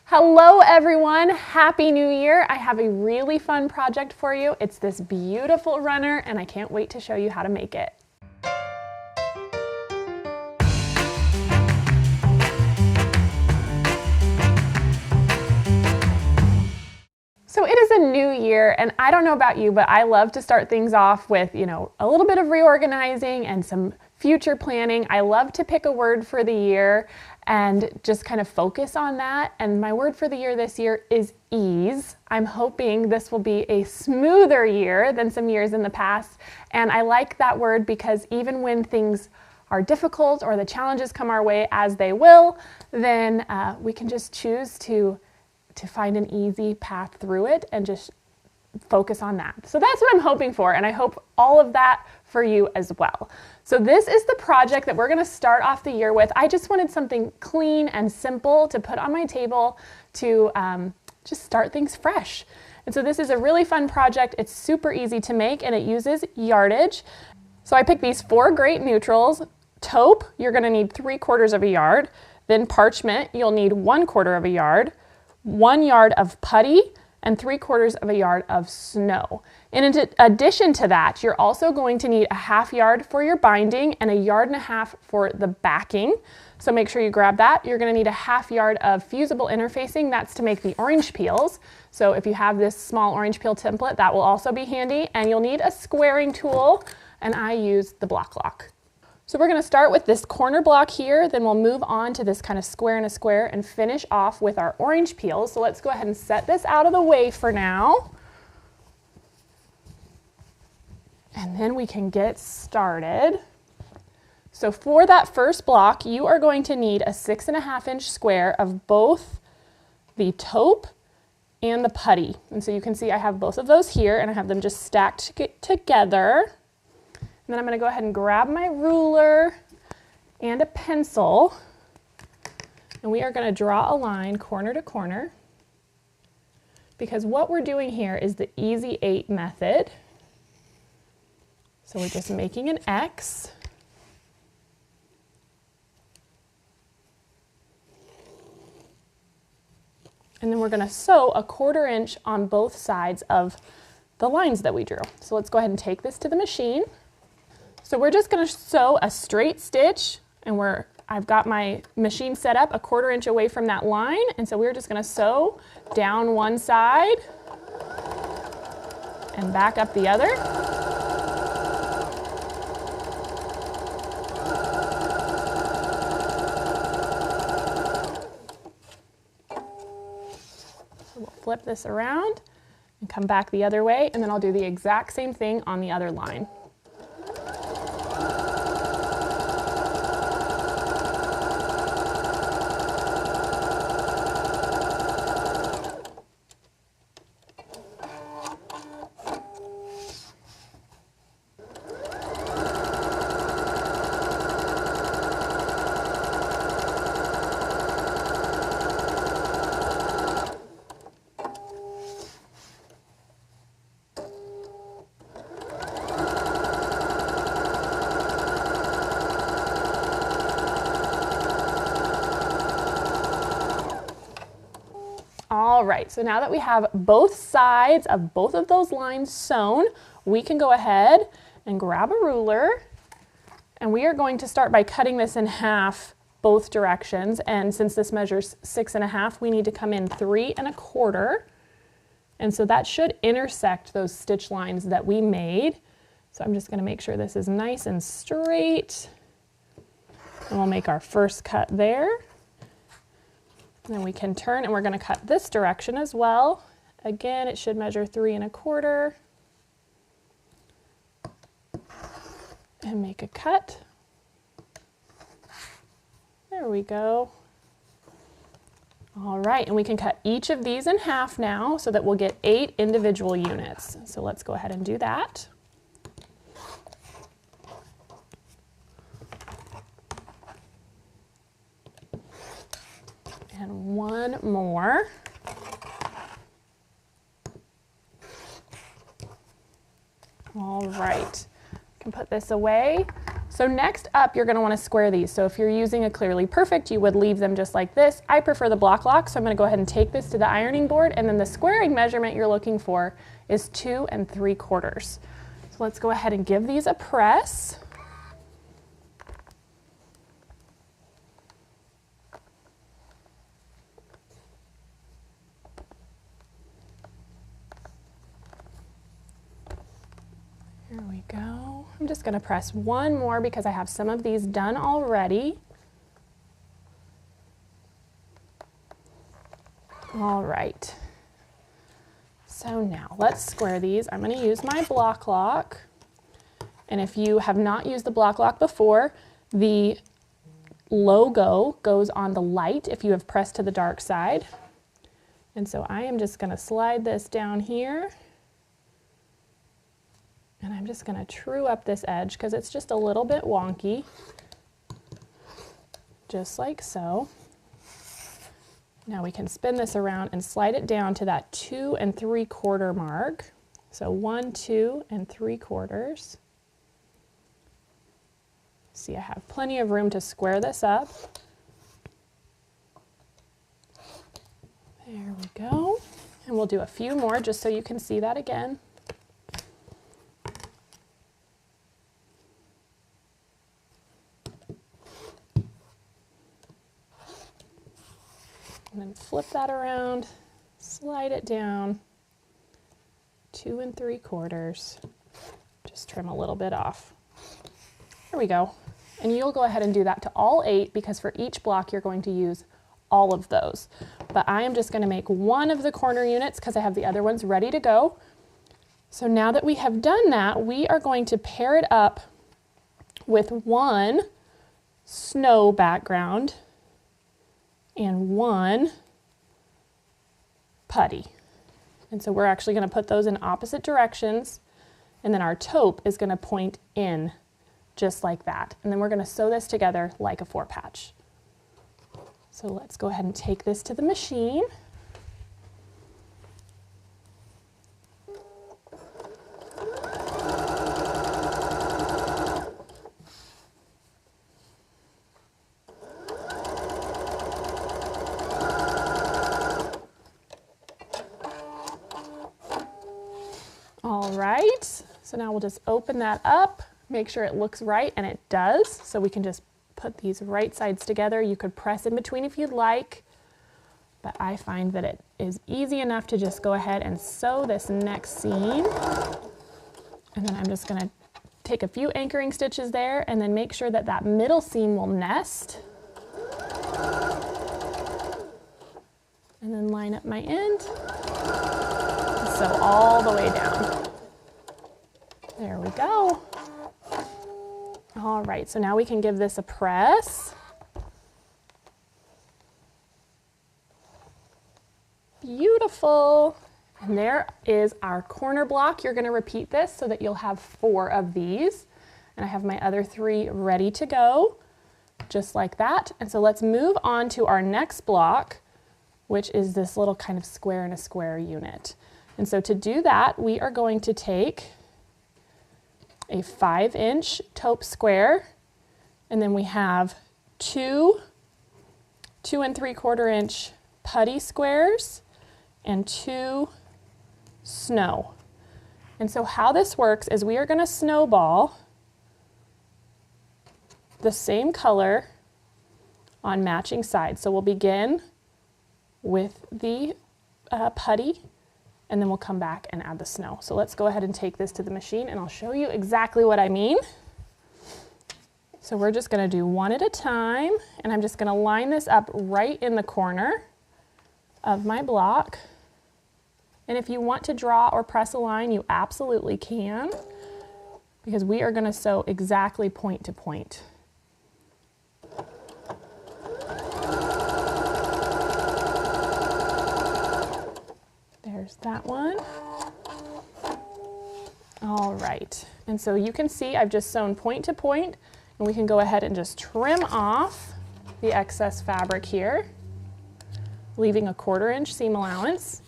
Hello everyone, Happy New Year. I have a really fun project for you. It's this beautiful runner and I can't wait to show you how to make it. So it is a new year and I don't know about you, but I love to start things off with, a little bit of reorganizing and some future planning. I love to pick a word for the year and just kind of focus on that. And my word for the year this year is ease. I'm hoping this will be a smoother year than some years in the past. And I like that word because even when things are difficult or the challenges come our way, as they will, then we can just choose to find an easy path through it and just focus on that. So that's what I'm hoping for, and I hope all of that for you as well. So this is the project that we're going to start off the year with. I just wanted something clean and simple to put on my table to just start things fresh. And so this is a really fun project. It's super easy to make and it uses yardage. So I picked these 4 great neutrals. Taupe, you're going to need 3/4 of a yard. Then parchment, you'll need 1/4 of a yard. 1 yard of putty, and 3/4 of a yard of snow. In addition to that, you're also going to need a 1/2 yard for your binding and a 1.5 yards for the backing. So make sure you grab that. You're going to need a 1/2 yard of fusible interfacing. That's to make the orange peels. So if you have this small orange peel template, that will also be handy. And you'll need a squaring tool, and I use the block lock. So we're going to start with this corner block here, then we'll move on to this kind of square and a square and finish off with our orange peels. So let's go ahead and set this out of the way for now. And then we can get started. So for that first block, you are going to need a 6.5 inch square of both the taupe and the putty. And so you can see I have both of those here and I have them just stacked together. And then I'm going to go ahead and grab my ruler and a pencil, and we are going to draw a line corner to corner, because what we're doing here is the easy 8 method. So we're just making an X. And then we're going to sew a 1/4 inch on both sides of the lines that we drew. So let's go ahead and take this to the machine. So we're just going to sew a straight stitch, and I've got my machine set up a 1/4 inch away from that line, and so we're just going to sew down one side and back up the other. So we'll flip this around and come back the other way, and then I'll do the exact same thing on the other line. All right, so now that we have both sides of both of those lines sewn, we can go ahead and grab a ruler, and we are going to start by cutting this in half both directions. And since this measures 6.5, we need to come in 3.25. And so that should intersect those stitch lines that we made. So I'm just going to make sure this is nice and straight. And we'll make our first cut there. And then we can turn, and we're going to cut this direction as well. Again, it should measure 3.25. And make a cut. There we go. All right, and we can cut each of these in half now so that we'll get 8 individual units. So let's go ahead and do that. And one more. All right, I can put this away. So next up, you're going to want to square these. So if you're using a Clearly Perfect, you would leave them just like this. I prefer the block lock, so I'm going to go ahead and take this to the ironing board, and then the squaring measurement you're looking for is 2 3/4. So let's go ahead and give these a press. Here we go. I'm just going to press one more because I have some of these done already. All right. So now let's square these. I'm going to use my block lock. And if you have not used the block lock before, the logo goes on the light if you have pressed to the dark side. And so I am just going to slide this down here. And I'm just going to true up this edge because it's just a little bit wonky, just like so. Now we can spin this around and slide it down to that 2 3/4 mark. So 1, 2 3/4. See, I have plenty of room to square this up. There we go. And we'll do a few more just so you can see that again. And then flip that around, slide it down, 2 3/4. Just trim a little bit off. There we go. And you'll go ahead and do that to all 8 because for each block you're going to use all of those. But I am just going to make one of the corner units because I have the other ones ready to go. So now that we have done that, we are going to pair it up with one snow background and one putty. And so we're actually going to put those in opposite directions, and then our taupe is going to point in just like that. And then we're going to sew this together like a 4-patch. So let's go ahead and take this to the machine. All right, so now we'll just open that up, make sure it looks right, and it does. So we can just put these right sides together. You could press in between if you'd like, but I find that it is easy enough to just go ahead and sew this next seam. And then I'm just gonna take a few anchoring stitches there and then make sure that that middle seam will nest. And then line up my end. Sew all the way down. There we go. All right, so now we can give this a press. Beautiful. And there is our corner block. You're going to repeat this so that you'll have 4 of these. And I have my other 3 ready to go, just like that. And so let's move on to our next block, which is this little kind of square in a square unit. And so to do that, we are going to take a 5-inch taupe square, and then we have 2 2 3/4-inch putty squares and 2 snow. And so how this works is we are going to snowball the same color on matching sides. So we'll begin with the putty, and then we'll come back and add the snow. So let's go ahead and take this to the machine and I'll show you exactly what I mean. So we're just gonna do one at a time, and I'm just gonna line this up right in the corner of my block. And if you want to draw or press a line, you absolutely can, because we are gonna sew exactly point to point. There's that one. All right, and so you can see I've just sewn point to point, and we can go ahead and just trim off the excess fabric here, leaving a 1/4 inch seam allowance,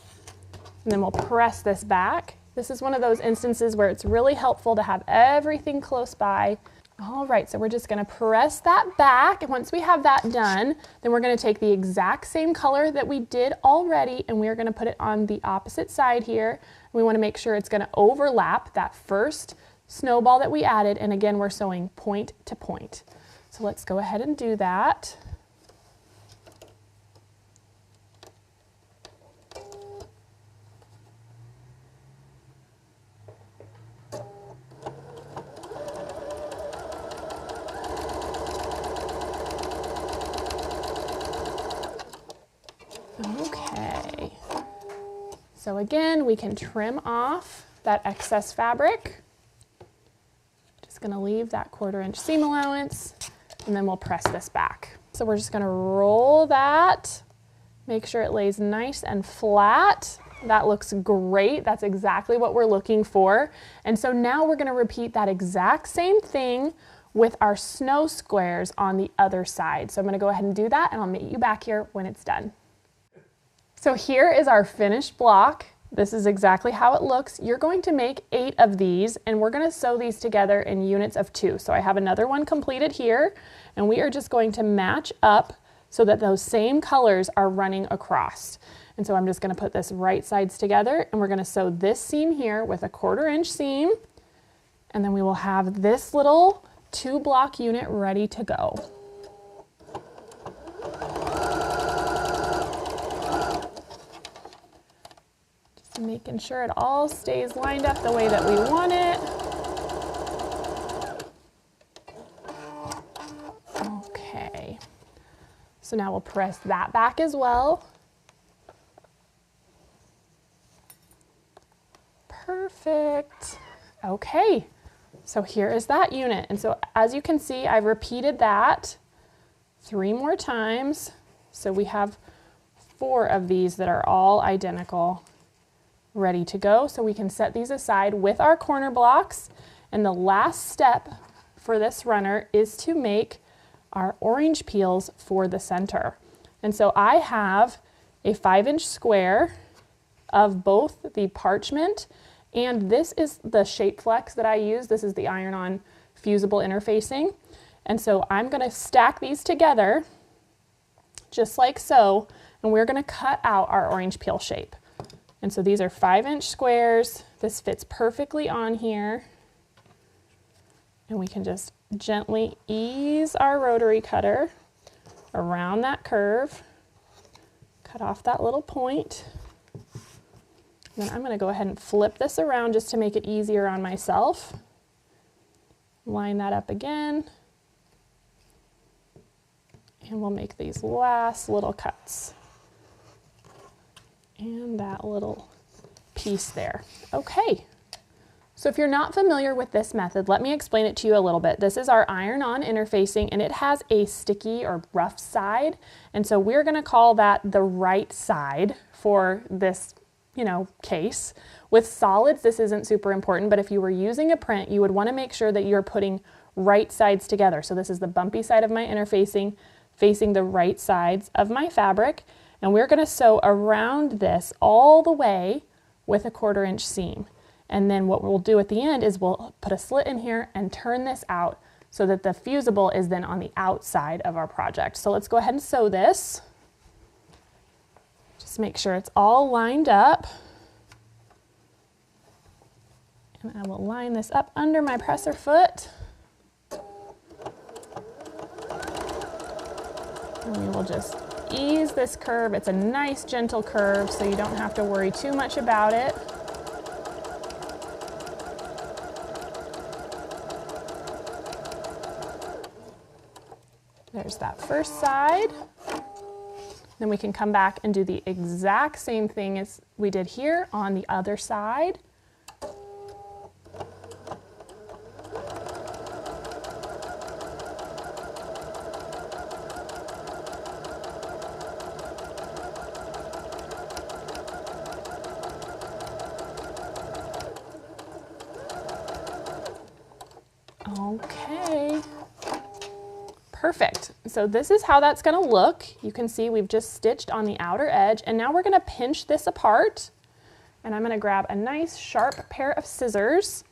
and then we'll press this back. This is one of those instances where it's really helpful to have everything close by All right, so we're just gonna press that back. And once we have that done, then we're gonna take the exact same color that we did already, and we're gonna put it on the opposite side here. We wanna make sure it's gonna overlap that first snowball that we added. And again, we're sewing point to point. So let's go ahead and do that. Okay, so again, we can trim off that excess fabric. Just gonna leave that 1/4 inch seam allowance, and then we'll press this back. So we're just gonna roll that, make sure it lays nice and flat. That looks great. That's exactly what we're looking for. And so now we're gonna repeat that exact same thing with our snow squares on the other side. So I'm gonna go ahead and do that, and I'll meet you back here when it's done. So here is our finished block. This is exactly how it looks. You're going to make 8 of these, and we're gonna sew these together in units of 2. So I have another one completed here, and we are just going to match up so that those same colors are running across. And so I'm just gonna put this right sides together, and we're gonna sew this seam here with a 1/4 inch seam, and then we will have this little 2 block unit ready to go. Making sure it all stays lined up the way that we want it. Okay, so now we'll press that back as well. Perfect. Okay, so here is that unit. And so as you can see, I've repeated that 3 more times. So we have 4 of these that are all identical, ready to go. So we can set these aside with our corner blocks. And the last step for this runner is to make our orange peels for the center. And so I have a 5-inch square of both the parchment, and this is the shape flex that I use. This is the iron-on fusible interfacing. And so I'm gonna stack these together just like so, and we're gonna cut out our orange peel shape. And so these are 5-inch squares. This fits perfectly on here. And we can just gently ease our rotary cutter around that curve, cut off that little point. And then I'm gonna go ahead and flip this around just to make it easier on myself. Line that up again. And we'll make these last little cuts. And that little piece there. Okay, so if you're not familiar with this method, let me explain it to you a little bit. This is our iron-on interfacing, and it has a sticky or rough side, and so we're gonna call that the right side for this, case. With solids, this isn't super important, but if you were using a print, you would wanna make sure that you're putting right sides together. So this is the bumpy side of my interfacing, facing the right sides of my fabric. And we're gonna sew around this all the way with a 1/4 inch seam. And then what we'll do at the end is we'll put a slit in here and turn this out so that the fusible is then on the outside of our project. So let's go ahead and sew this. Just make sure it's all lined up. And I will line this up under my presser foot. And we will just ease this curve. It's a nice gentle curve, so you don't have to worry too much about it. There's that first side. Then we can come back and do the exact same thing as we did here on the other side. Okay, perfect. So this is how that's gonna look. You can see we've just stitched on the outer edge, and now we're gonna pinch this apart, and I'm gonna grab a nice sharp pair of scissors,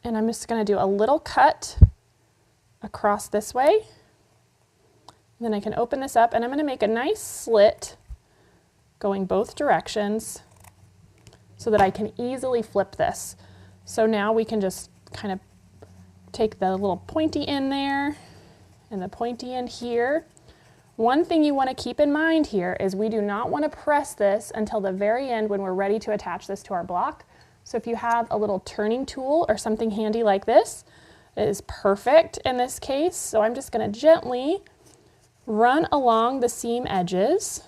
and I'm just gonna do a little cut across this way. Then I can open this up and I'm going to make a nice slit going both directions so that I can easily flip this. So now we can just kind of take the little pointy end there and the pointy end here. One thing you want to keep in mind here is we do not want to press this until the very end when we're ready to attach this to our block. So if you have a little turning tool or something handy like this, it is perfect in this case. So I'm just going to gently run along the seam edges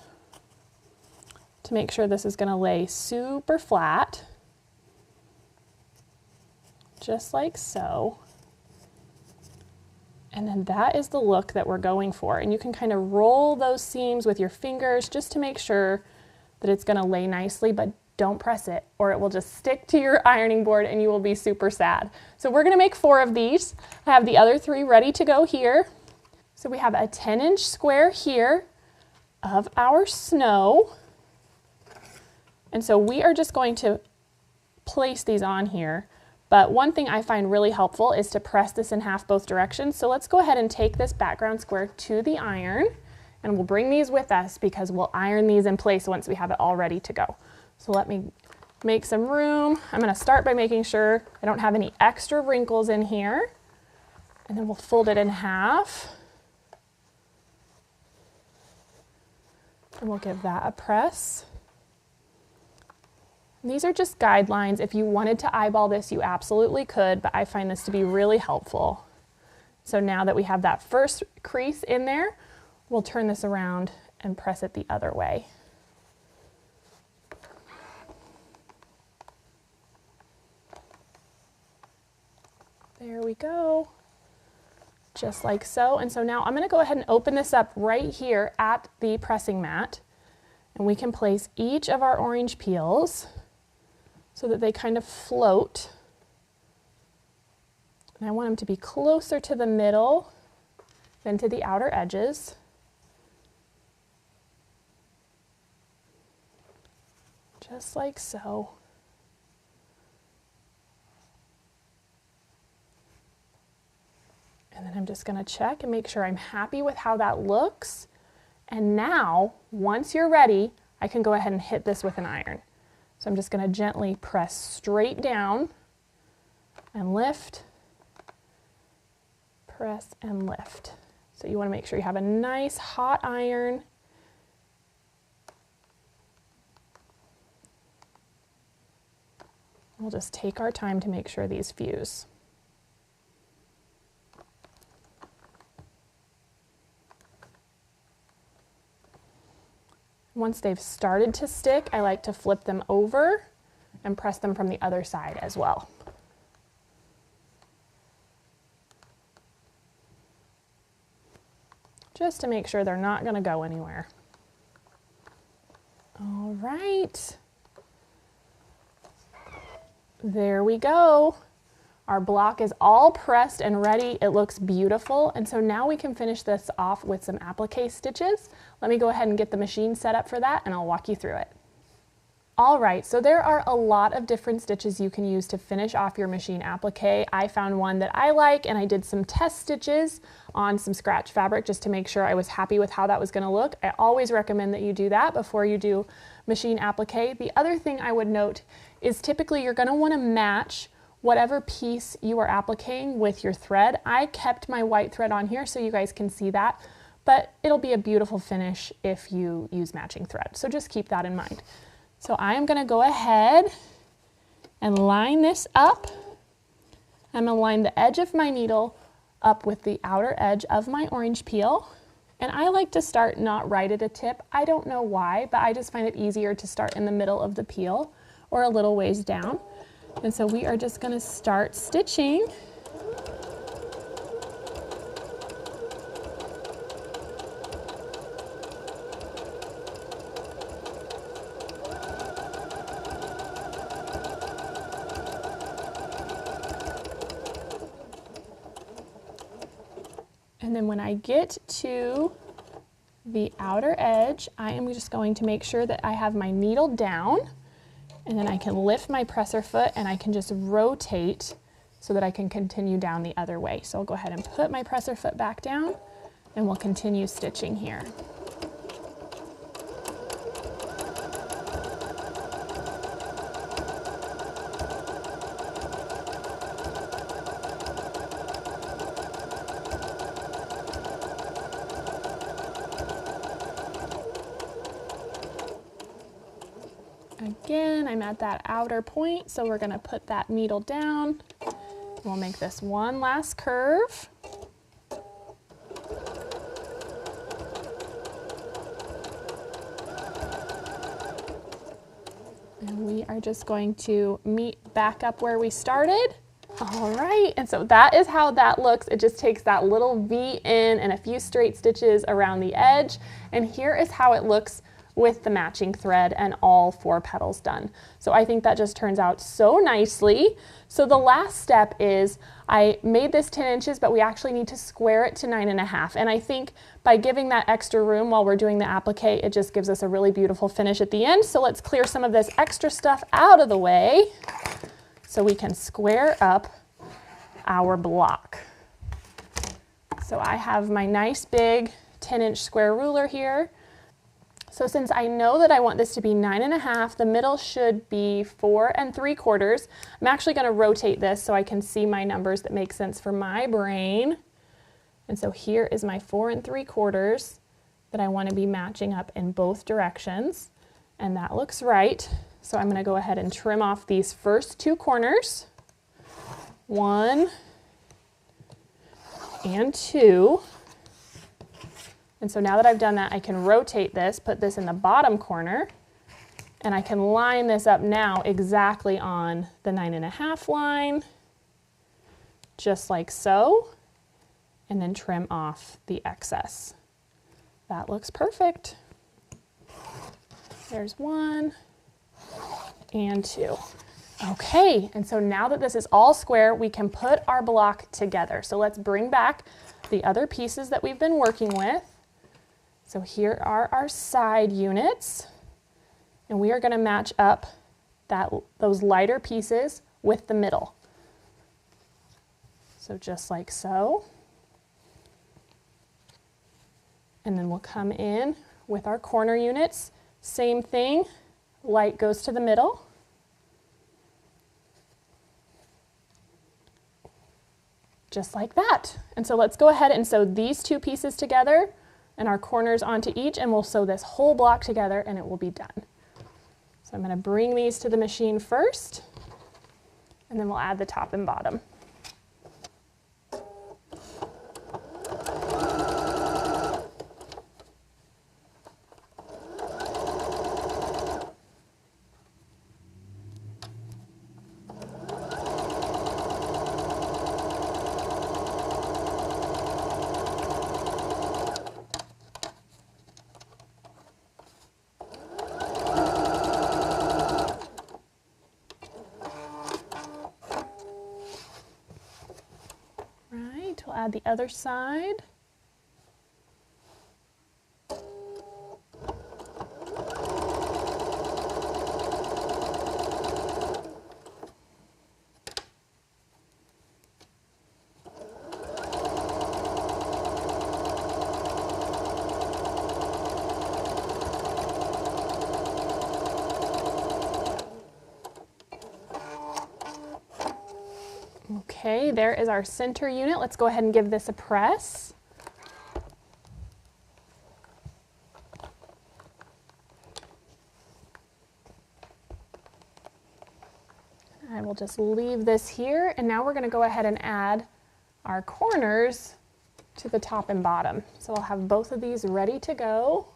to make sure this is going to lay super flat, just like so. And then that is the look that we're going for. And you can kind of roll those seams with your fingers just to make sure that it's going to lay nicely, but don't press it or it will just stick to your ironing board and you will be super sad. So we're going to make 4 of these. I have the other 3 ready to go here. So we have a 10-inch square here of our snow. And so we are just going to place these on here. But one thing I find really helpful is to press this in half both directions. So let's go ahead and take this background square to the iron and we'll bring these with us because we'll iron these in place once we have it all ready to go. So let me make some room. I'm going to start by making sure I don't have any extra wrinkles in here. And then we'll fold it in half. And we'll give that a press. And these are just guidelines. If you wanted to eyeball this, you absolutely could, but I find this to be really helpful. So now that we have that first crease in there, we'll turn this around and press it the other way. There we go. Just like so. And so now I'm going to go ahead and open this up right here at the pressing mat. And we can place each of our orange peels so that they kind of float. And I want them to be closer to the middle than to the outer edges. Just like so. And then I'm just going to check and make sure I'm happy with how that looks. And now, once you're ready, I can go ahead and hit this with an iron. So I'm just going to gently press straight down and lift, press and lift. So you want to make sure you have a nice hot iron. We'll just take our time to make sure these fuse. Once they've started to stick, I like to flip them over and press them from the other side as well. Just to make sure they're not going to go anywhere. All right. There we go. Our block is all pressed and ready. It looks beautiful. And so now we can finish this off with some applique stitches. Let me go ahead and get the machine set up for that and I'll walk you through it. All right, so there are a lot of different stitches you can use to finish off your machine applique. I found one that I like and I did some test stitches on some scratch fabric just to make sure I was happy with how that was going to look. I always recommend that you do that before you do machine applique. The other thing I would note is typically you're going to want to match whatever piece you are appliquing with your thread. I kept my white thread on here so you guys can see that, but it'll be a beautiful finish if you use matching thread. So just keep that in mind. So I am going to go ahead and line this up. I'm going to line the edge of my needle up with the outer edge of my orange peel. And I like to start not right at a tip. I don't know why, but I just find it easier to start in the middle of the peel or a little ways down. And so we are just going to start stitching. And then when I get to the outer edge, I am just going to make sure that I have my needle down. And then I can lift my presser foot and I can just rotate so that I can continue down the other way. So I'll go ahead and put my presser foot back down and we'll continue stitching here. Again, I'm at that outer point, so we're gonna put that needle down. We'll make this one last curve. And we are just going to meet back up where we started. All right, and so that is how that looks. It just takes that little V in and a few straight stitches around the edge. And here is how it looks with the matching thread and all 4 petals done. So I think that just turns out so nicely. So the last step is I made this 10 inches, but we actually need to square it to 9.5. And I think by giving that extra room while we're doing the applique, it just gives us a really beautiful finish at the end. So let's clear some of this extra stuff out of the way so we can square up our block. So I have my nice big 10-inch square ruler here. So since I know that I want this to be 9.5, the middle should be 4 3/4. I'm actually going to rotate this so I can see my numbers that make sense for my brain. And so here is my 4 3/4 that I want to be matching up in both directions. And that looks right. So I'm going to go ahead and trim off these first 2 corners. 1 and 2. And so now that I've done that, I can rotate this, put this in the bottom corner, and I can line this up now exactly on the 9.5 line, just like so, and then trim off the excess. That looks perfect. There's 1 and 2. Okay, and so now that this is all square, we can put our block together. So let's bring back the other pieces that we've been working with. So here are our side units, and we are going to match up those lighter pieces with the middle. So just like so. And then we'll come in with our corner units. Same thing, light goes to the middle. Just like that. And so let's go ahead and sew these 2 pieces together and our corners onto each, and we'll sew this whole block together and it will be done. So I'm going to bring these to the machine first, and then we'll add the top and bottom. We'll add the other side. Okay, there is our center unit. Let's go ahead and give this a press. I will just leave this here, and now we're going to go ahead and add our corners to the top and bottom. So I'll have both of these ready to go,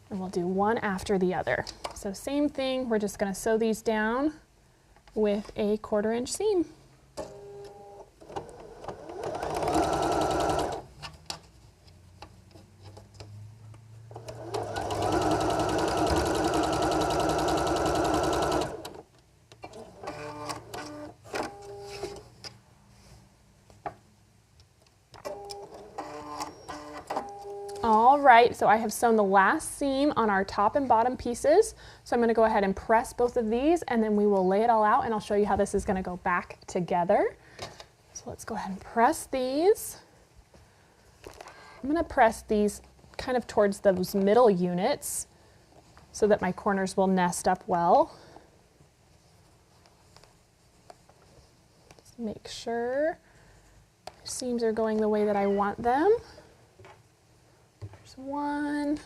and we'll do one after the other. So same thing, we're just going to sew these down with a 1/4 inch seam. All right, so I have sewn the last seam on our top and bottom pieces. So I'm gonna go ahead and press both of these, and then we will lay it all out, and I'll show you how this is gonna go back together. So let's go ahead and press these. I'm gonna press these kind of towards those middle units so that my corners will nest up well. Just make sure seams are going the way that I want them. There's one,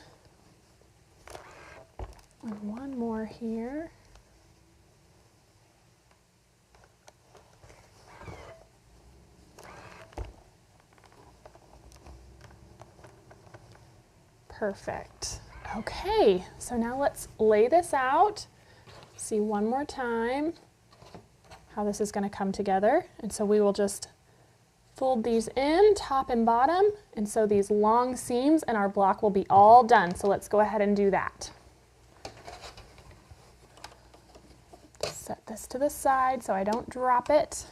and one more here. Perfect. Okay, so now let's lay this out. See one more time how this is going to come together. And so we will just fold these in, top and bottom, and so these long seams and our block will be all done. So let's go ahead and do that. Set this to the side so I don't drop it.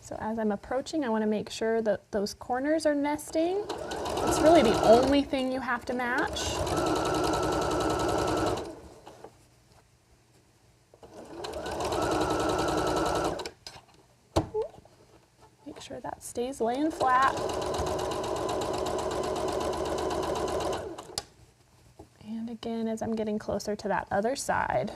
So as I'm approaching, I want to make sure that those corners are nesting. It's really the only thing you have to match. Make sure that stays laying flat. And again, as I'm getting closer to that other side.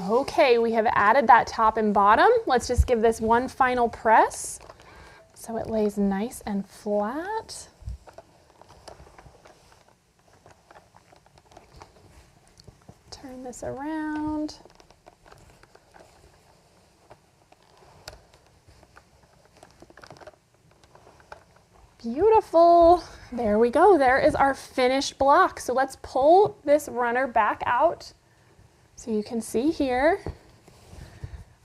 Okay, we have added that top and bottom. Let's just give this one final press so it lays nice and flat. Turn this around. Beautiful. There we go. There is our finished block. So let's pull this runner back out. So you can see here,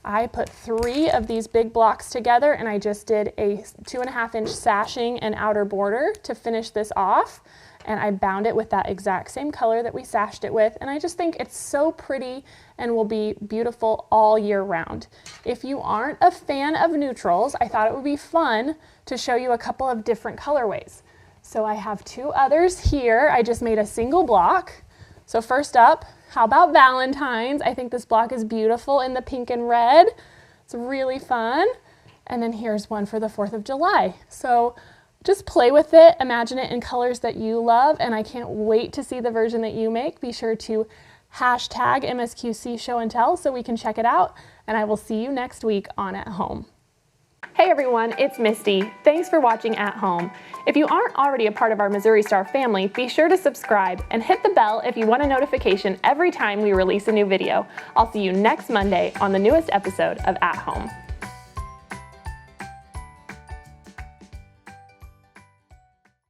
I put 3 of these big blocks together, and I just did a 2.5-inch sashing and outer border to finish this off. And I bound it with that exact same color that we sashed it with. And I just think it's so pretty and will be beautiful all year round. If you aren't a fan of neutrals, I thought it would be fun to show you a couple of different colorways. So I have 2 others here. I just made a single block. So first up, how about Valentine's? I think this block is beautiful in the pink and red. It's really fun. And then here's one for the 4th of July. So just play with it, imagine it in colors that you love, and I can't wait to see the version that you make. Be sure to hashtag MSQC Show and Tell so we can check it out, and I will see you next week on At Home. Hey everyone, it's Misty. Thanks for watching At Home. If you aren't already a part of our Missouri Star family, be sure to subscribe and hit the bell if you want a notification every time we release a new video. I'll see you next Monday on the newest episode of At Home.